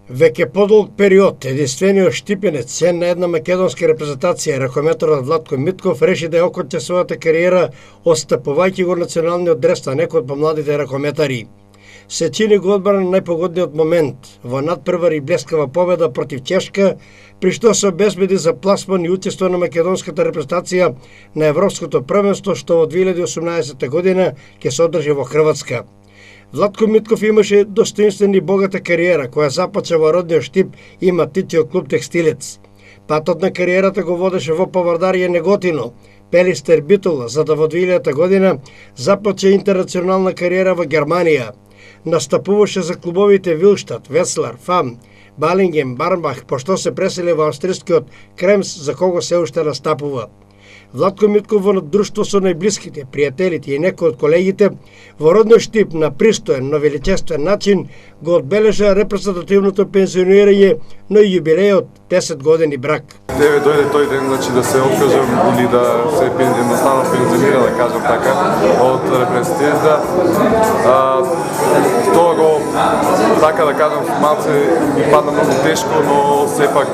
Веќе подолг период, единствениот штипенец, сен на една македонска репрезентација, ракометарот Владко Митков реши да ја оконча својата кариера, отстапувајќи го националниот дрес на некој од помладите ракометари. Се чини го одбрана на најпогодниот момент, во надпревар и блескава победа против Чешка, при што се обезбеди за пласман и учество на македонската репрезентација на Европското првенство, што во 2018 година ќе се одржи во Хрватска. Владко Митков имаше достоинствена и богата кариера, која започна во родниот Штип и матичниот клуб Текстилец. Патот на кариерата го водеше во Павардарија Неготино, Пелистер Битола, за да во 2000 година започне интернационална кариера во Германија. Настапуваше за клубовите Вилштат, Веслар, Фам, Балингем, Бармбах, пошто се пресели во австрискиот Кремс, за кого се уште настапува. Владко Митков во друштво со најблиските, пријателите и некои од колегите во родниот Штип на пристоен, но величествен начин го одбележа репрезентативното пензионирање, но и јубилејот 10 години брак. Еве дојде тој ден, значи да се откажам или да се едноставно пензионирам, да кажам така, од репрезентативата. Тоа го, така да кажам, малце ми падна многу тешко, но сепак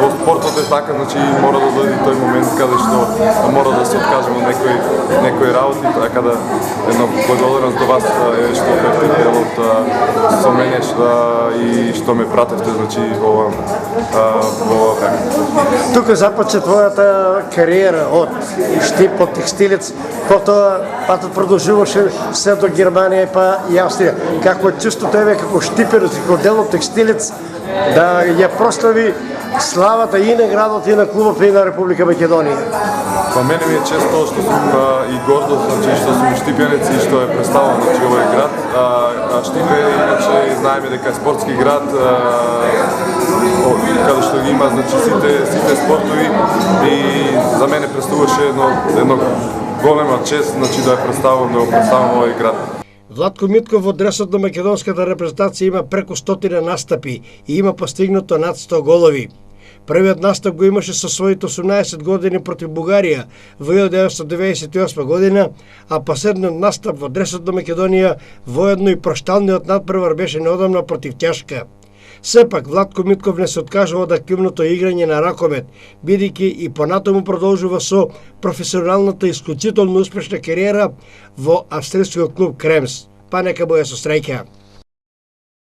во спортот е така, значи мора да дојде тој момент каде што мора да се откажам од некои работи, така да една благодарност до вас што бевте дел од со мене и што ме пратевте, значи во Тука започна твојата кариера од Штип, од Текстилец, потоа патот продолжуваше се до Германија па и Австрија. Како е чувството еве како штиперец и како дел од Текстилец да ја прослави славата и на градот, и на клубот, и на Република Македонија? Па мене ми е чест тоа што сум и гордост, значи што сум штипенец и што е представувам значи овој град. Штип е иначе знаеме дека е спортски град, каде што ги има значи сите спортови и за мене представуваше едно голема чест значи да ја представувам овој град. Владко Митков во дресот на македонската репрезентација има преку 100 настапи и има постигнато над 100 голови. Првиот настап го имаше со своите 18 години против Бугарија во 1998 година, а последниот настап во дресот на Македонија воедно и прошталниот надпревар беше неодамна против Чешка. Сепак, Владко Митков не се откажува од активното играње на ракомет, бидејќи и понатаму продолжува со професионалната исклучително успешна кариера во австрискиот клуб Кремс. Па нека му е со среќа.